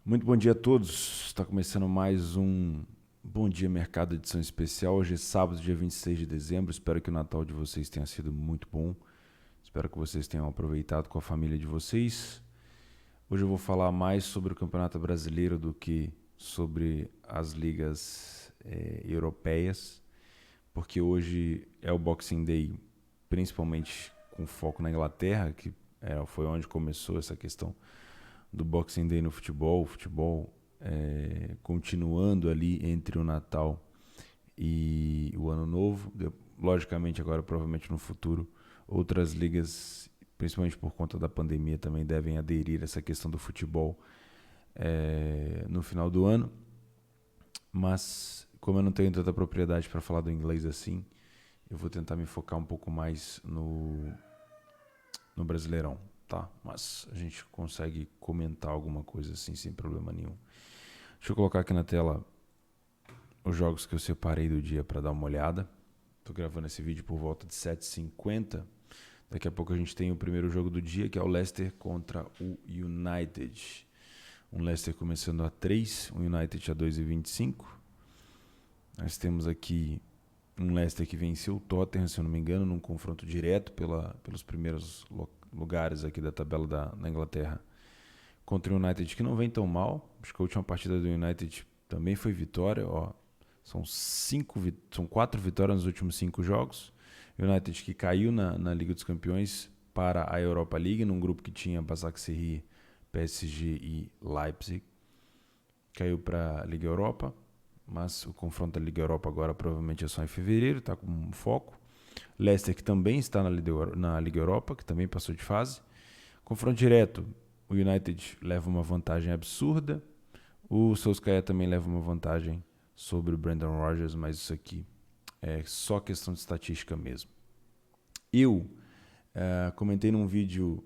Muito bom dia a todos. Está começando mais um Bom Dia Mercado edição especial. Hoje é sábado, dia 26 de dezembro. Espero que o Natal de vocês tenha sido muito bom. Espero que vocês tenham aproveitado com a família de vocês. Hoje eu vou falar mais sobre o Campeonato Brasileiro do que sobre as ligas europeias, porque hoje é o Boxing Day, principalmente com foco na Inglaterra, que foi onde começou essa questão do Boxing Day no futebol, o futebol continuando ali entre o Natal e o Ano Novo. Logicamente, agora, provavelmente no futuro, outras ligas, principalmente por conta da pandemia, também devem aderir a essa questão do futebol no final do ano. Mas, como eu não tenho tanta propriedade para falar do inglês assim, eu vou tentar me focar um pouco mais no Brasileirão, tá? Mas a gente consegue comentar alguma coisa assim sem problema nenhum. Deixa eu colocar aqui na tela os jogos que eu separei do dia para dar uma olhada. Tô gravando esse vídeo por volta de 7h50. Daqui a pouco a gente tem o primeiro jogo do dia, que é o Leicester contra o United. Um Leicester começando a 3, um United a 2,25. Nós temos aqui um Leicester que venceu o Tottenham, se eu não me engano, num confronto direto pelos primeiros lugares aqui da tabela da Inglaterra, contra o United, que não vem tão mal. Acho que a última partida do United também foi vitória. São 4 vitórias nos últimos 5 jogos. United que caiu na Liga dos Campeões para a Europa League, num grupo que tinha Başakşehir, PSG e Leipzig. Caiu para a Liga Europa, mas o confronto da Liga Europa agora provavelmente é só em fevereiro, está com um foco. Leicester, que também está na Liga Europa, que também passou de fase. Confronto direto, o United leva uma vantagem absurda. O Solskjaer também leva uma vantagem sobre o Brendan Rodgers, mas isso aqui é só questão de estatística mesmo. Eu comentei num vídeo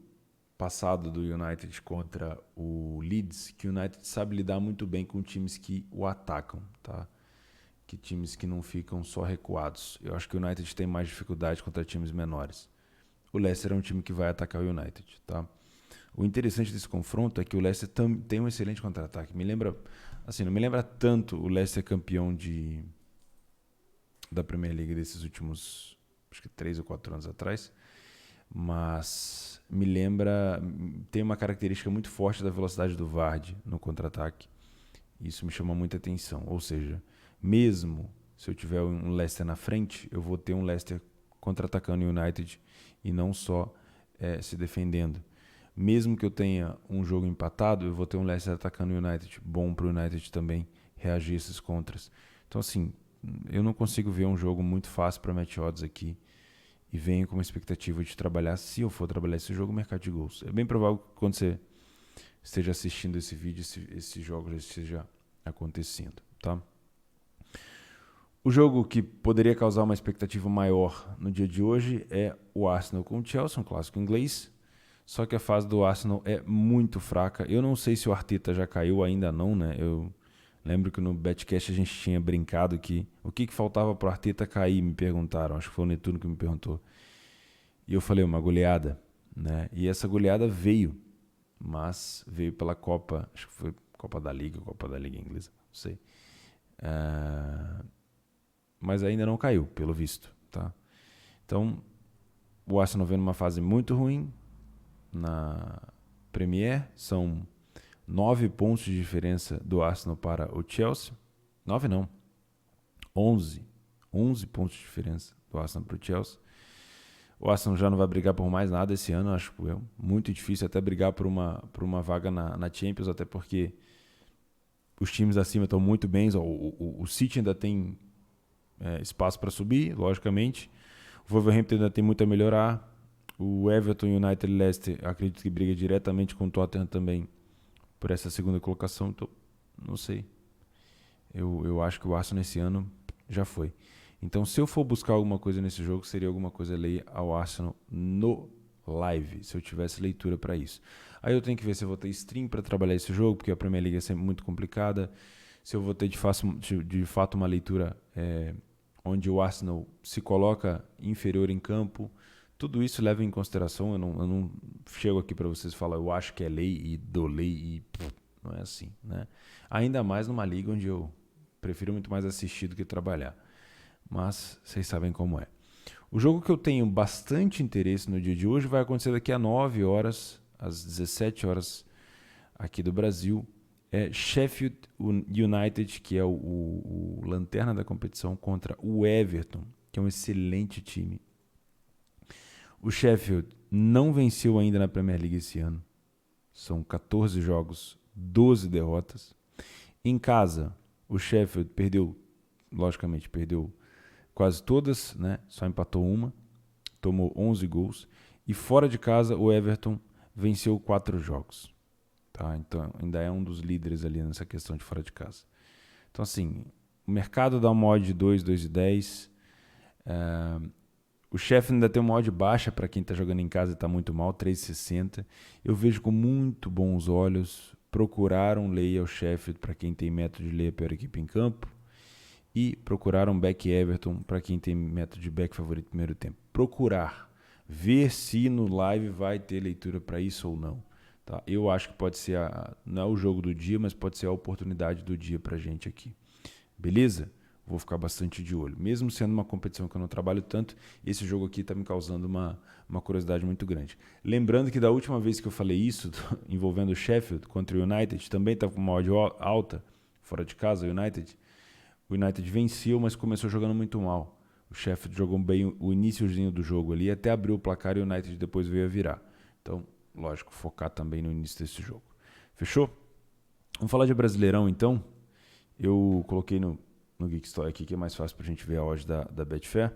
passado do United contra o Leeds que o United sabe lidar muito bem com times que o atacam, tá? Que times que não ficam só recuados. Eu acho que o United tem mais dificuldade contra times menores. O Leicester é um time que vai atacar o United, tá? O interessante desse confronto é que o Leicester tem um excelente contra-ataque. Não me lembra tanto o Leicester campeão da Premier League desses últimos, acho que 3 ou 4 anos atrás, mas me lembra, tem uma característica muito forte da velocidade do Vardy no contra-ataque. Isso me chama muita atenção. Ou seja, mesmo se eu tiver um Leicester na frente, eu vou ter um Leicester contra-atacando o United e não só se defendendo. Mesmo que eu tenha um jogo empatado, eu vou ter um Leicester atacando o United. Bom para o United também reagir a esses contras. Então, assim, eu não consigo ver um jogo muito fácil para match odds aqui. E venho com uma expectativa de trabalhar, se eu for trabalhar esse jogo, o mercado de gols. É bem provável que quando você esteja assistindo esse vídeo, esse jogo já esteja acontecendo, tá? O jogo que poderia causar uma expectativa maior no dia de hoje é o Arsenal com o Chelsea, um clássico inglês. Só que a fase do Arsenal é muito fraca. Eu não sei se o Arteta já caiu, ainda não, né? Eu lembro que no Betcast a gente tinha brincado que o que faltava para o Arteta cair, me perguntaram. Acho que foi o Netuno que me perguntou. E eu falei, uma goleada, né? E essa goleada veio, mas veio pela Copa, acho que foi Copa da Liga Inglesa, não sei. Mas ainda não caiu, pelo visto, tá? Então, o Arsenal vem numa fase muito ruim na Premier, são 9 pontos de diferença do Arsenal para o Chelsea. 9 não, 11 pontos de diferença do Arsenal para o Chelsea. O Arsenal já não vai brigar por mais nada esse ano, acho que é muito difícil até brigar por uma vaga na Champions, até porque os times acima estão muito bem. O City ainda tem espaço para subir, logicamente. O Wolverhampton ainda tem muito a melhorar. O Everton, United e Leicester, acredito que briga diretamente com o Tottenham também por essa segunda colocação. Então, não sei. Eu acho que o Arsenal nesse ano já foi. Então, se eu for buscar alguma coisa nesse jogo, seria alguma coisa ali ao Arsenal no live, se eu tivesse leitura para isso. Aí eu tenho que ver se eu vou ter stream para trabalhar esse jogo, porque a Premier League é sempre muito complicada. Se eu vou ter de fato uma leitura onde o Arsenal se coloca inferior em campo. Tudo isso leva em consideração. Eu não chego aqui para vocês falar, eu acho que é lei e dou lei e não é assim, né? Ainda mais numa liga onde eu prefiro muito mais assistir do que trabalhar. Mas vocês sabem como é. O jogo que eu tenho bastante interesse no dia de hoje vai acontecer daqui a 9 horas, às 17 horas aqui do Brasil. É Sheffield United, que é o lanterna da competição, contra o Everton, que é um excelente time. O Sheffield não venceu ainda na Premier League esse ano. São 14 jogos, 12 derrotas. Em casa, o Sheffield logicamente perdeu quase todas, né? Só empatou uma, tomou 11 gols. E fora de casa, o Everton venceu 4 jogos. Tá? Então, ainda é um dos líderes ali nessa questão de fora de casa. Então, assim, o mercado dá uma odd de 2, 2,10. O Sheffield ainda tem uma odd baixa para quem está jogando em casa e está muito mal, 3,60. Eu vejo com muito bons olhos. Procuraram leia o Sheffield para quem tem método de ler a pior equipe em campo. E procuraram back Everton para quem tem método de back favorito no primeiro tempo. Procurar. Ver se no live vai ter leitura para isso ou não. Tá? Eu acho que pode ser, não é o jogo do dia, mas pode ser a oportunidade do dia para a gente aqui. Beleza? Vou ficar bastante de olho. Mesmo sendo uma competição que eu não trabalho tanto, esse jogo aqui está me causando uma curiosidade muito grande. Lembrando que da última vez que eu falei isso, envolvendo o Sheffield contra o United, também estava com uma odd alta, fora de casa, o United. O United venceu, mas começou jogando muito mal. O Sheffield jogou bem o iniciozinho do jogo ali, até abriu o placar e o United depois veio a virar. Então, lógico, focar também no início desse jogo. Fechou? Vamos falar de Brasileirão, então. Eu coloquei no Geek Story aqui, que é mais fácil para a gente ver a odd da Betfair.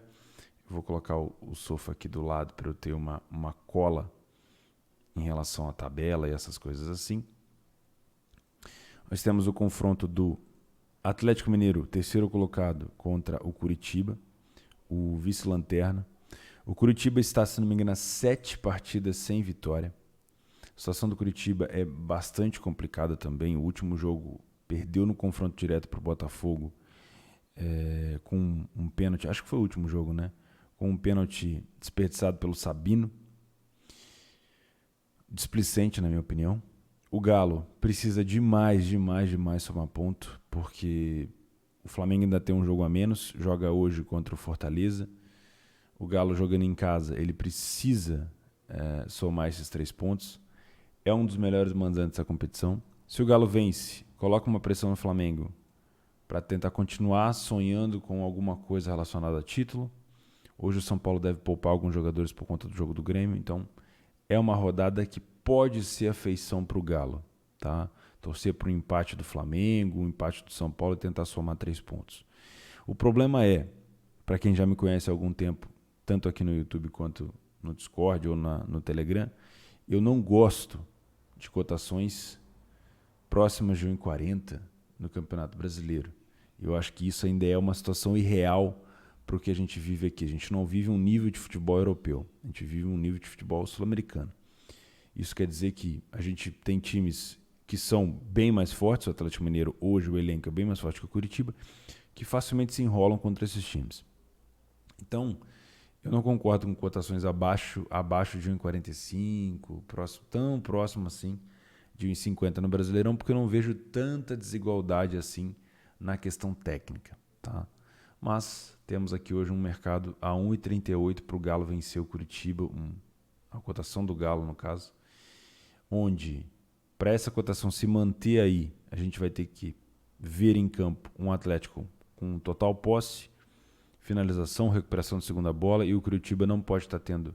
Eu vou colocar o sofá aqui do lado para eu ter uma cola em relação à tabela e essas coisas assim. Nós temos o confronto do Atlético Mineiro, terceiro colocado, contra o Curitiba, o vice-lanterna. O Curitiba está, se não me engano, a 7 partidas sem vitória. A situação do Curitiba é bastante complicada também. O último jogo perdeu no confronto direto para o Botafogo com um pênalti. Acho que foi o último jogo, né? Com um pênalti desperdiçado pelo Sabino. Displicente, na minha opinião. O Galo precisa demais somar ponto, porque o Flamengo ainda tem um jogo a menos, joga hoje contra o Fortaleza. O Galo jogando em casa, ele precisa somar esses 3 pontos. É um dos melhores mandantes da competição. Se o Galo vence, coloca uma pressão no Flamengo para tentar continuar sonhando com alguma coisa relacionada a título. Hoje o São Paulo deve poupar alguns jogadores por conta do jogo do Grêmio, então é uma rodada que pode ser a feição para o Galo. Tá? Torcer para o empate do Flamengo, o empate do São Paulo e tentar somar 3 pontos. O problema é, para quem já me conhece há algum tempo, tanto aqui no YouTube quanto no Discord ou no Telegram, eu não gosto de cotações próximas de 1,40 no Campeonato Brasileiro. Eu acho que isso ainda é uma situação irreal para o que a gente vive aqui. A gente não vive um nível de futebol europeu, a gente vive um nível de futebol sul-americano. Isso quer dizer que a gente tem times que são bem mais fortes, o Atlético Mineiro hoje, o elenco é bem mais forte que o Curitiba, que facilmente se enrolam contra esses times. Então, eu não concordo com cotações abaixo de 1,45, tão próximo assim de 1,50 no Brasileirão, porque eu não vejo tanta desigualdade assim na questão técnica. Tá? Mas temos aqui hoje um mercado a 1,38 para o Galo vencer o Curitiba, a cotação do Galo no caso, onde para essa cotação se manter aí, a gente vai ter que ver em campo um Atlético com total posse, finalização, recuperação de segunda bola, e o Curitiba não pode estar tendo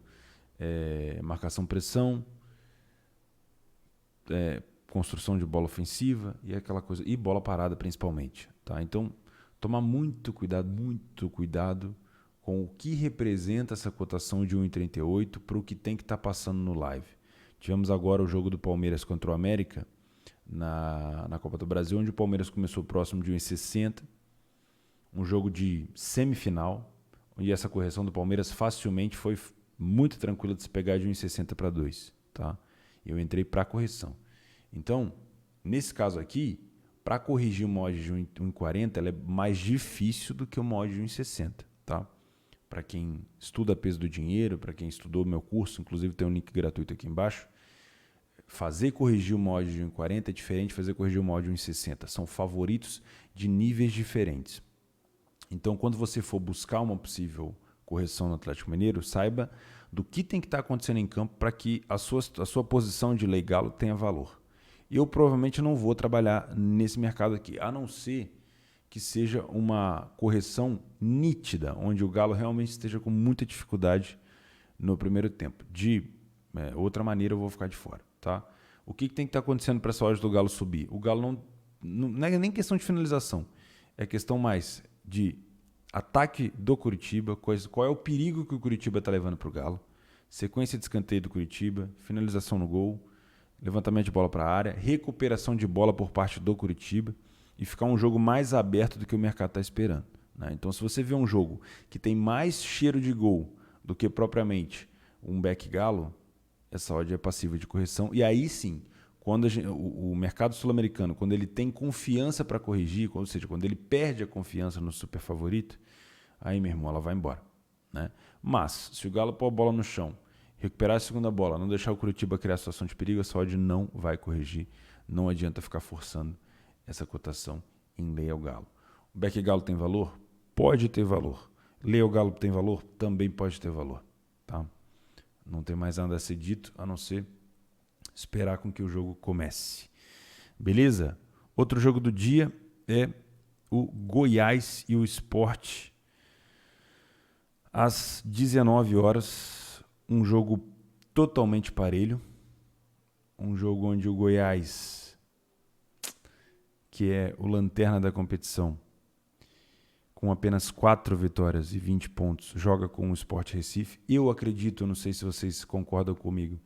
marcação-pressão, construção de bola ofensiva e aquela coisa, e bola parada principalmente. Tá? Então, tomar muito cuidado com o que representa essa cotação de 1,38 para o que tem que estar passando no live. Tivemos agora o jogo do Palmeiras contra o América na Copa do Brasil, onde o Palmeiras começou próximo de 1,60, um jogo de semifinal, e essa correção do Palmeiras facilmente foi muito tranquila de se pegar de 1,60 para 2. Tá? Eu entrei para a correção. Então, nesse caso aqui, para corrigir uma odd de 1,40, ela é mais difícil do que uma odd de 1,60. Tá? Para quem estuda peso do dinheiro, para quem estudou meu curso, inclusive tem um link gratuito aqui embaixo, Fazer corrigir uma odd de 1,40 é diferente de fazer corrigir uma odd de 1,60. São favoritos de níveis diferentes. Então, quando você for buscar uma possível correção no Atlético Mineiro, saiba do que tem que estar acontecendo em campo para que a sua posição de lei galo tenha valor. Eu provavelmente não vou trabalhar nesse mercado aqui, a não ser que seja uma correção nítida, onde o galo realmente esteja com muita dificuldade no primeiro tempo. De outra maneira, eu vou ficar de fora. Tá? O que tem que estar acontecendo para essa hora do galo subir? O galo não é nem questão de finalização, é questão mais de ataque do Curitiba, qual é o perigo que o Curitiba está levando para o galo, sequência de escanteio do Curitiba, finalização no gol, levantamento de bola para a área, recuperação de bola por parte do Curitiba e ficar um jogo mais aberto do que o mercado está esperando. Né? Então, se você vê um jogo que tem mais cheiro de gol do que propriamente um back galo, essa odd é passiva de correção. E aí sim, quando o mercado sul-americano, quando ele tem confiança para corrigir, ou seja, quando ele perde a confiança no super favorito, aí, meu irmão, ela vai embora. Né? Mas, se o galo pôr a bola no chão, recuperar a segunda bola, não deixar o Curitiba criar situação de perigo, essa odd não vai corrigir. Não adianta ficar forçando essa cotação em lei ao galo. O back galo tem valor? Pode ter valor. Lei ao galo tem valor? Também pode ter valor. Tá? Não tem mais nada a ser dito, a não ser esperar com que o jogo comece. Beleza? Outro jogo do dia é o Goiás e o Sport. Às 19 horas, um jogo totalmente parelho. Um jogo onde o Goiás, que é o lanterna da competição, com apenas 4 vitórias e 20 pontos, joga com o Sport Recife. Eu acredito, não sei se vocês concordam comigo,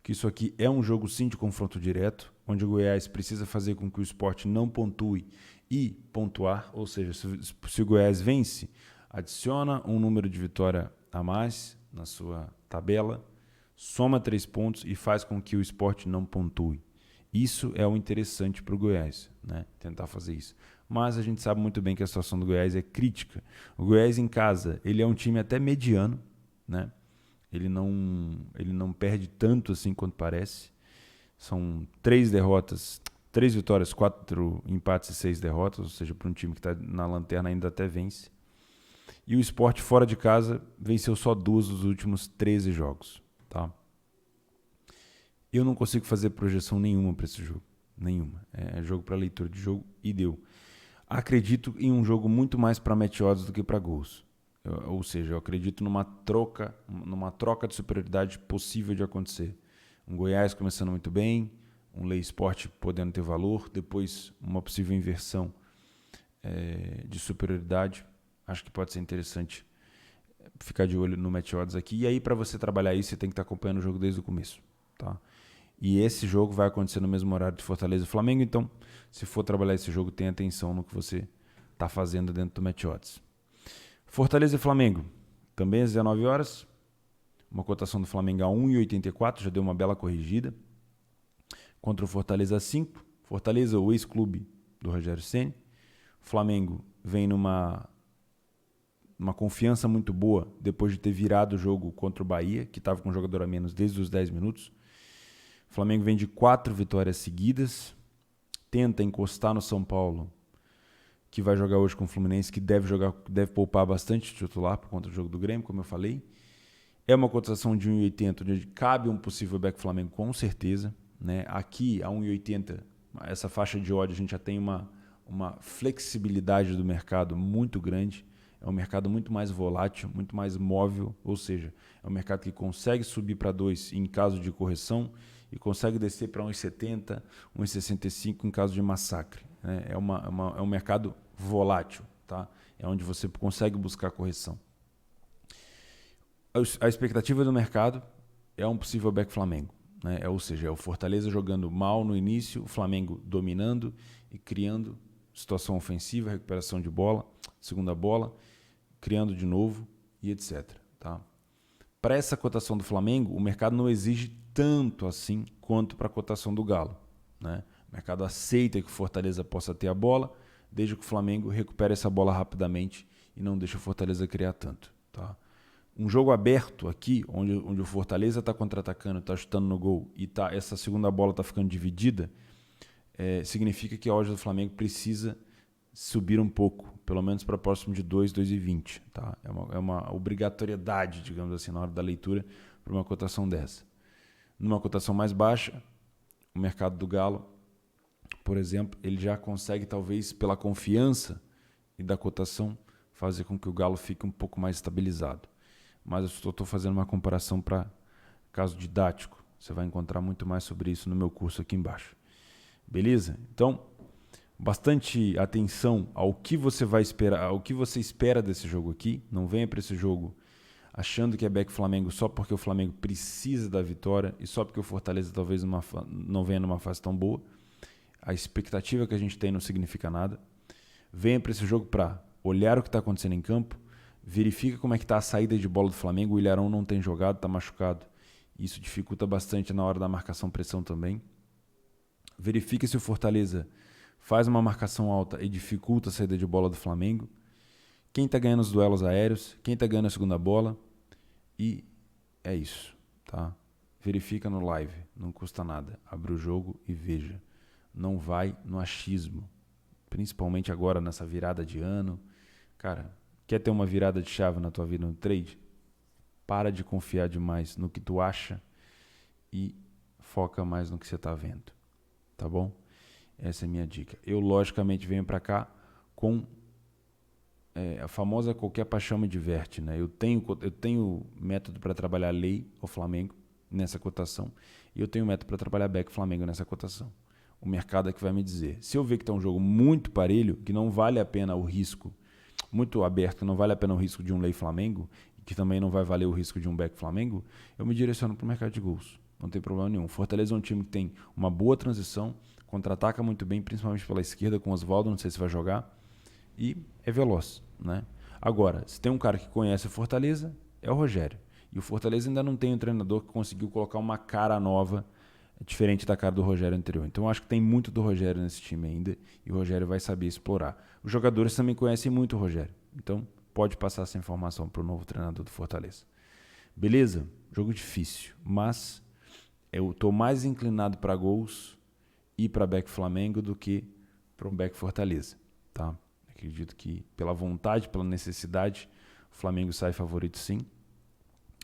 que isso aqui é um jogo sim de confronto direto, onde o Goiás precisa fazer com que o Sport não pontue e pontuar, ou seja, se o Goiás vence, adiciona um número de vitória a mais na sua tabela, soma 3 pontos e faz com que o Sport não pontue. Isso é o interessante para o Goiás, né? Tentar fazer isso. Mas a gente sabe muito bem que a situação do Goiás é crítica. O Goiás em casa, ele é um time até mediano, né? Ele não perde tanto assim quanto parece. São 3 vitórias, 4 empates e 6 derrotas, ou seja, para um time que está na lanterna ainda até vence. E o Sport fora de casa venceu só 2 dos últimos 13 jogos, tá? Eu não consigo fazer projeção nenhuma para esse jogo. Nenhuma. É jogo para leitura de jogo e deu. Acredito em um jogo muito mais para match odds do que para gols. Ou seja, eu acredito numa troca de superioridade possível de acontecer. Um Goiás começando muito bem, um Lei Sport podendo ter valor, depois uma possível inversão de superioridade. Acho que pode ser interessante ficar de olho no match odds aqui. E aí, para você trabalhar isso, você tem que estar acompanhando o jogo desde o começo. Tá? E esse jogo vai acontecer no mesmo horário de Fortaleza e Flamengo, então se for trabalhar esse jogo, tenha atenção no que você está fazendo dentro do match odds. Fortaleza e Flamengo, também às 19 horas, uma cotação do Flamengo a 1,84, já deu uma bela corrigida, contra o Fortaleza a 5, Fortaleza, o ex-clube do Rogério Ceni. Flamengo vem numa confiança muito boa, depois de ter virado o jogo contra o Bahia, que estava com um jogador a menos desde os 10 minutos. O Flamengo vem de 4 vitórias seguidas, tenta encostar no São Paulo, que vai jogar hoje com o Fluminense, que deve poupar bastante titular por conta do jogo do Grêmio, como eu falei. É uma cotação de 1,80, onde cabe um possível back Flamengo com certeza. Né? Aqui, a 1,80, essa faixa de odd, a gente já tem uma flexibilidade do mercado muito grande. É um mercado muito mais volátil, muito mais móvel, ou seja, é um mercado que consegue subir para 2 em caso de correção e consegue descer para 1,70, 1,65 em caso de massacre. Né? É um mercado volátil, tá? É onde você consegue buscar correção. A expectativa do mercado é um possível back Flamengo. Né? Ou seja, é o Fortaleza jogando mal no início, o Flamengo dominando e criando situação ofensiva, recuperação de bola, segunda bola, criando de novo e etc. Tá? Para essa cotação do Flamengo, o mercado não exige tanto assim quanto para a cotação do Galo. Né? O mercado aceita que o Fortaleza possa ter a bola, desde que o Flamengo recupere essa bola rapidamente e não deixe o Fortaleza criar tanto. Tá? Um jogo aberto aqui, onde o Fortaleza está contra-atacando, está chutando no gol e essa segunda bola está ficando dividida, significa que a odd do Flamengo precisa subir um pouco, pelo menos para próximo de 2,20. Tá? É uma obrigatoriedade, digamos assim, na hora da leitura, para uma cotação dessa. Numa cotação mais baixa, o mercado do Galo, por exemplo, ele já consegue, talvez, pela confiança e da cotação, fazer com que o Galo fique um pouco mais estabilizado. Mas eu estou fazendo uma comparação para caso didático. Você vai encontrar muito mais sobre isso no meu curso aqui embaixo. Beleza? Então, bastante atenção ao que você vai esperar, ao que você espera desse jogo aqui. Não venha para esse jogo achando que é back Flamengo só porque o Flamengo precisa da vitória e só porque o Fortaleza talvez não venha numa fase tão boa. A expectativa que a gente tem não significa nada. Venha para esse jogo para olhar o que está acontecendo em campo, verifica como é que está a saída de bola do Flamengo. O Ilharão não tem jogado, está machucado. Isso dificulta bastante na hora da marcação-pressão também. Verifica se o Fortaleza faz uma marcação alta e dificulta a saída de bola do Flamengo. Quem está ganhando os duelos aéreos, quem está ganhando a segunda bola. E é isso, tá? Verifica no live, não custa nada. Abre o jogo e veja. Não vai no achismo. Principalmente agora nessa virada de ano. Cara, quer ter uma virada de chave na tua vida no trade? Para de confiar demais no que tu acha e foca mais no que você está vendo. Tá bom? Essa é a minha dica. Eu, logicamente, venho para cá com a famosa qualquer paixão me diverte. Né? Eu tenho método para trabalhar lei ao Flamengo nessa cotação e eu tenho método para trabalhar back Flamengo nessa cotação. O mercado é que vai me dizer. Se eu ver que está um jogo muito parelho, que não vale a pena o risco, muito aberto, que não vale a pena o risco de um lei Flamengo, que também não vai valer o risco de um back Flamengo, eu me direciono para o mercado de gols. Não tem problema nenhum. Fortaleza é um time que tem uma boa transição, contra-ataca muito bem, principalmente pela esquerda com o Oswaldo, não sei se vai jogar, e é veloz. Né? Agora, se tem um cara que conhece o Fortaleza, é o Rogério. E o Fortaleza ainda não tem um treinador que conseguiu colocar uma cara nova, diferente da cara do Rogério anterior. Então eu acho que tem muito do Rogério nesse time ainda e o Rogério vai saber explorar. Os jogadores também conhecem muito o Rogério. Então pode passar essa informação para o novo treinador do Fortaleza. Beleza? Jogo difícil, mas eu estou mais inclinado para gols e para back Flamengo do que para um back Fortaleza. Tá? Acredito que pela vontade, pela necessidade, o Flamengo sai favorito sim,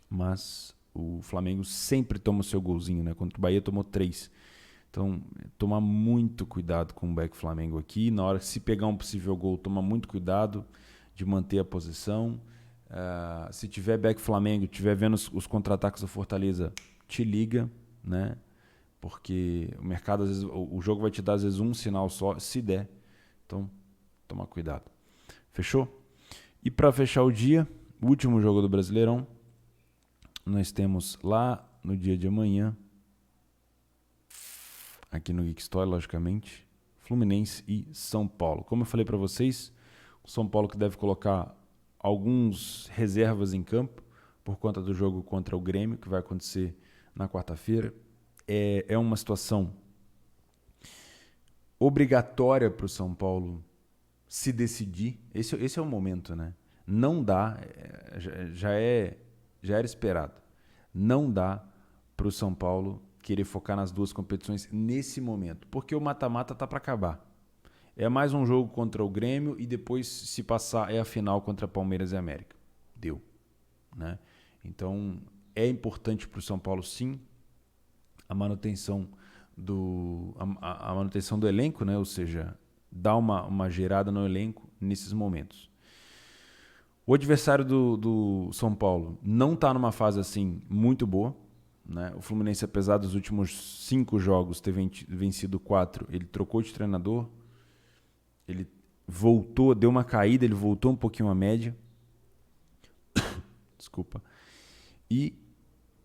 mas o Flamengo sempre toma o seu golzinho, né? Contra o Bahia tomou 3. Então, toma muito cuidado com o back Flamengo aqui. Na hora que se pegar um possível gol, toma muito cuidado de manter a posição. Se tiver back Flamengo, tiver vendo os contra-ataques do Fortaleza, te liga, né? Porque o mercado, às vezes, o jogo vai te dar às vezes um sinal só, se der. Então, toma cuidado. Fechou? E para fechar o dia, o último jogo do Brasileirão, nós temos lá no dia de amanhã, aqui no Geek Story, logicamente, Fluminense e São Paulo. Como eu falei para vocês, o São Paulo que deve colocar alguns reservas em campo por conta do jogo contra o Grêmio, que vai acontecer na quarta-feira. É uma situação obrigatória para o São Paulo se decidir. Esse é o momento, né? Não dá, já era esperado. Não dá para o São Paulo querer focar nas duas competições nesse momento, porque o mata-mata está para acabar. É mais um jogo contra o Grêmio e depois, se passar, é a final contra Palmeiras e América. Deu. Né? Então, é importante para o São Paulo, sim, a manutenção a manutenção do elenco, né? Ou seja, dar uma gerada no elenco nesses momentos. O adversário do São Paulo não está numa fase assim muito boa. Né? O Fluminense, apesar dos últimos 5 jogos ter vencido 4, ele trocou de treinador, ele voltou, deu uma caída, ele voltou um pouquinho à média. Desculpa. E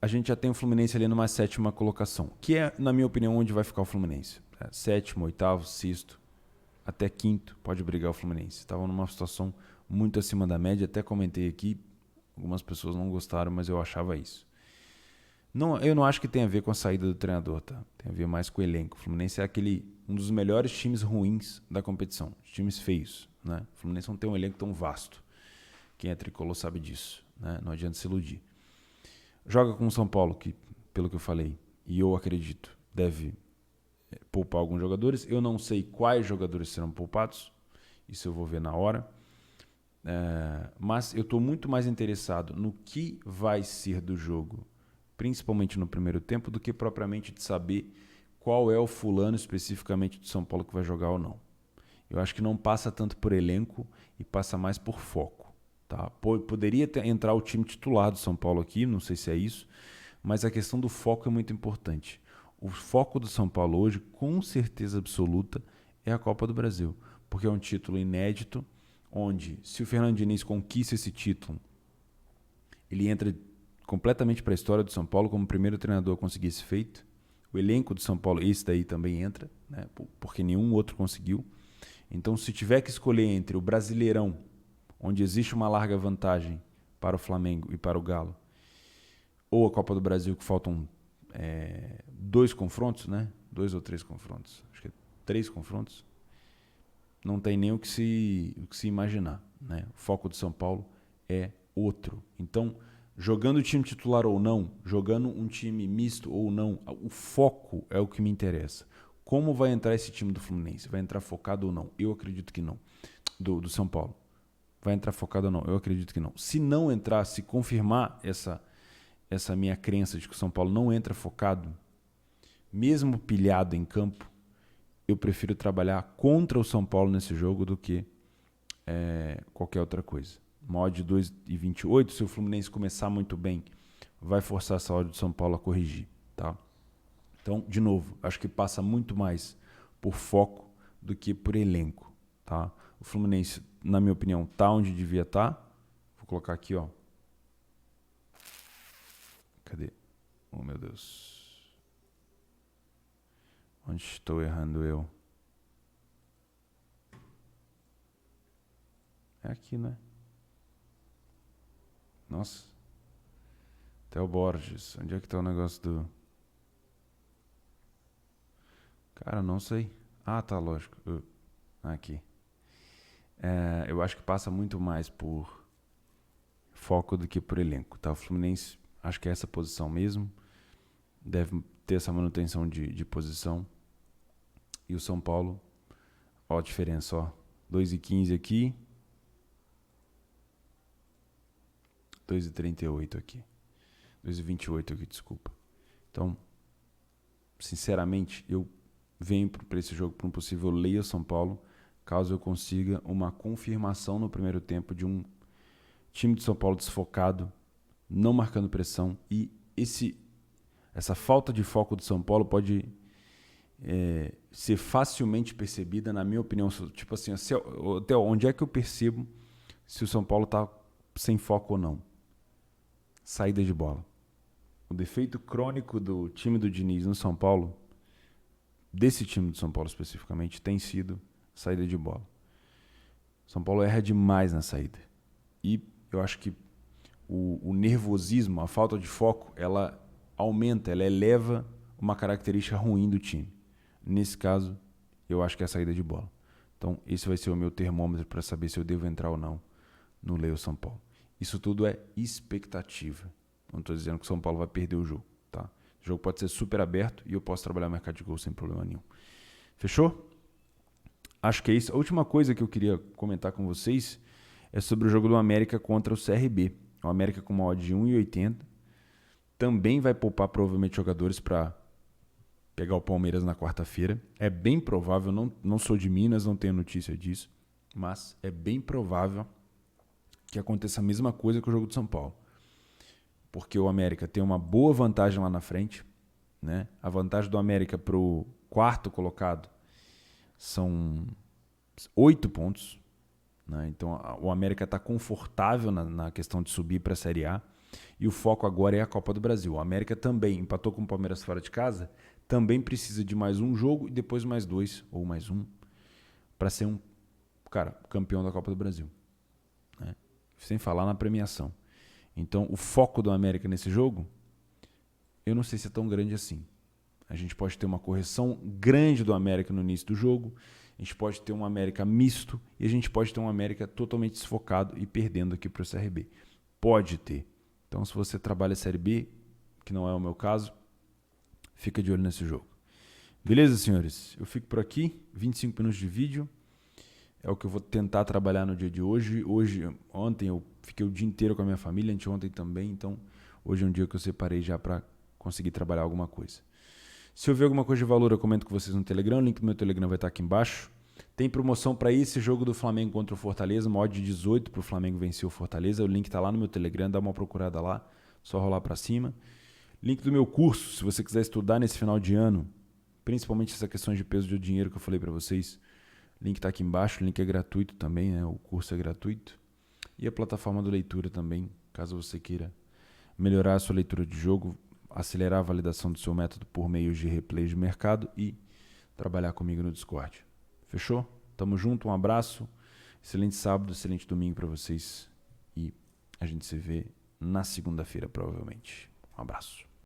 a gente já tem o Fluminense ali numa 7ª colocação, que é, na minha opinião, onde vai ficar o Fluminense. 7º, 8º, 6º, até 5º pode brigar o Fluminense. Estava numa situação muito acima da média, até comentei aqui, algumas pessoas não gostaram, mas eu achava isso. Eu não acho que tem a ver com a saída do treinador, tá? Tem a ver mais com o elenco. O Fluminense é um dos melhores times ruins da competição, times feios, né? O Fluminense não tem um elenco tão vasto. Quem é tricolor sabe disso, né? Não adianta se iludir. Joga com o São Paulo, que, pelo que eu falei, e eu acredito, deve poupar alguns jogadores. Eu não sei quais jogadores serão poupados, isso eu vou ver na hora. Mas eu estou muito mais interessado no que vai ser do jogo, principalmente no primeiro tempo, do que propriamente de saber qual é o fulano especificamente do São Paulo que vai jogar ou não. Eu acho que não passa tanto por elenco e passa mais por foco. Tá? Poderia entrar o time titular do São Paulo aqui, não sei se é isso, mas a questão do foco é muito importante. O foco do São Paulo hoje, com certeza absoluta, é a Copa do Brasil, porque é um título inédito, onde, se o Fernando Diniz conquista esse título, ele entra completamente para a história do São Paulo como o primeiro treinador a conseguir esse feito. O elenco do São Paulo, esse daí também entra, né, porque nenhum outro conseguiu. Então, se tiver que escolher entre o Brasileirão, onde existe uma larga vantagem para o Flamengo e para o Galo, ou a Copa do Brasil, que faltam 2 confrontos, né? 2 ou 3 confrontos. Acho que é 3 confrontos. Não tem nem o que se imaginar, né? O foco do São Paulo é outro. Então, jogando o time titular ou não, jogando um time misto ou não, o foco é o que me interessa. Como vai entrar esse time do Fluminense? Vai entrar focado ou não? Eu acredito que não. Do São Paulo. Vai entrar focado ou não? Eu acredito que não. Se não entrar, se confirmar essa minha crença de que o São Paulo não entra focado, mesmo pilhado em campo, eu prefiro trabalhar contra o São Paulo nesse jogo do que qualquer outra coisa. Uma odd de 2,28, se o Fluminense começar muito bem, vai forçar essa odd do São Paulo a corrigir. Tá? Então, de novo, acho que passa muito mais por foco do que por elenco. Tá? O Fluminense, na minha opinião, está onde devia estar. Vou colocar aqui, ó. Cadê? Oh, meu Deus. Onde estou errando eu? É aqui, né? Nossa. Theo Borges. Onde é que tá o negócio do... Cara, não sei. Ah, tá, lógico. Aqui. Eu acho que passa muito mais por foco do que por elenco. Tá? O Fluminense, acho que é essa posição mesmo. Deve ter essa manutenção de posição. E o São Paulo, ó a diferença, ó. 2,15 aqui. 2,38 aqui. 2,28 aqui, desculpa. Então, sinceramente, eu venho para esse jogo para um possível leia São Paulo, caso eu consiga uma confirmação no primeiro tempo de um time de São Paulo desfocado, não marcando pressão, e essa falta de foco do São Paulo pode ser facilmente percebida, na minha opinião. Tipo assim, até onde é que eu percebo se o São Paulo está sem foco ou não? Saída de bola. O defeito crônico do time do Diniz no São Paulo, desse time do São Paulo especificamente, tem sido saída de bola. São Paulo erra demais na saída. E eu acho que o nervosismo, a falta de foco, ela aumenta, ela eleva uma característica ruim do time. Nesse caso, eu acho que é a saída de bola. Então, esse vai ser o meu termômetro para saber se eu devo entrar ou não no Leio São Paulo. Isso tudo é expectativa. Não estou dizendo que o São Paulo vai perder o jogo. Tá? O jogo pode ser super aberto e eu posso trabalhar no mercado de gol sem problema nenhum. Fechou? Acho que é isso. A última coisa que eu queria comentar com vocês é sobre o jogo do América contra o CRB. O América com uma odd de 1,80. Também vai poupar provavelmente jogadores para pegar o Palmeiras na quarta-feira. É bem provável, não sou de Minas, não tenho notícia disso, mas é bem provável que aconteça a mesma coisa que o jogo de São Paulo. Porque o América tem uma boa vantagem lá na frente, né? A vantagem do América para o quarto colocado são 8 pontos. Né? Então o América está confortável na questão de subir para a Série A. E o foco agora é a Copa do Brasil. O América também empatou com o Palmeiras fora de casa, também precisa de mais um jogo e depois mais 2 ou mais um para ser campeão da Copa do Brasil. Né? Sem falar na premiação. Então, o foco do América nesse jogo, eu não sei se é tão grande assim. A gente pode ter uma correção grande do América no início do jogo, a gente pode ter um América misto e a gente pode ter um América totalmente desfocado e perdendo aqui para o CRB. pode ter. Então, se você trabalha Série B, que não é o meu caso, fica de olho nesse jogo. Beleza, senhores? Eu fico por aqui, 25 minutos de vídeo. É o que eu vou tentar trabalhar no dia de hoje. Ontem eu fiquei o dia inteiro com a minha família, anteontem também, então hoje é um dia que eu separei já para conseguir trabalhar alguma coisa. Se eu ver alguma coisa de valor, eu comento com vocês no Telegram. O link do meu Telegram vai estar aqui embaixo. Tem promoção para esse jogo do Flamengo contra o Fortaleza, uma odd de 18 para o Flamengo vencer o Fortaleza. O link está lá no meu Telegram, dá uma procurada lá, só rolar para cima. Link do meu curso, se você quiser estudar nesse final de ano, principalmente essa questão de peso de dinheiro que eu falei para vocês. O link está aqui embaixo, o link é gratuito também, né? O curso é gratuito. E a plataforma de leitura também, caso você queira melhorar a sua leitura de jogo, acelerar a validação do seu método por meio de replay de mercado e trabalhar comigo no Discord. Fechou? Tamo junto, um abraço, excelente sábado, excelente domingo para vocês e a gente se vê na segunda-feira provavelmente. Um abraço.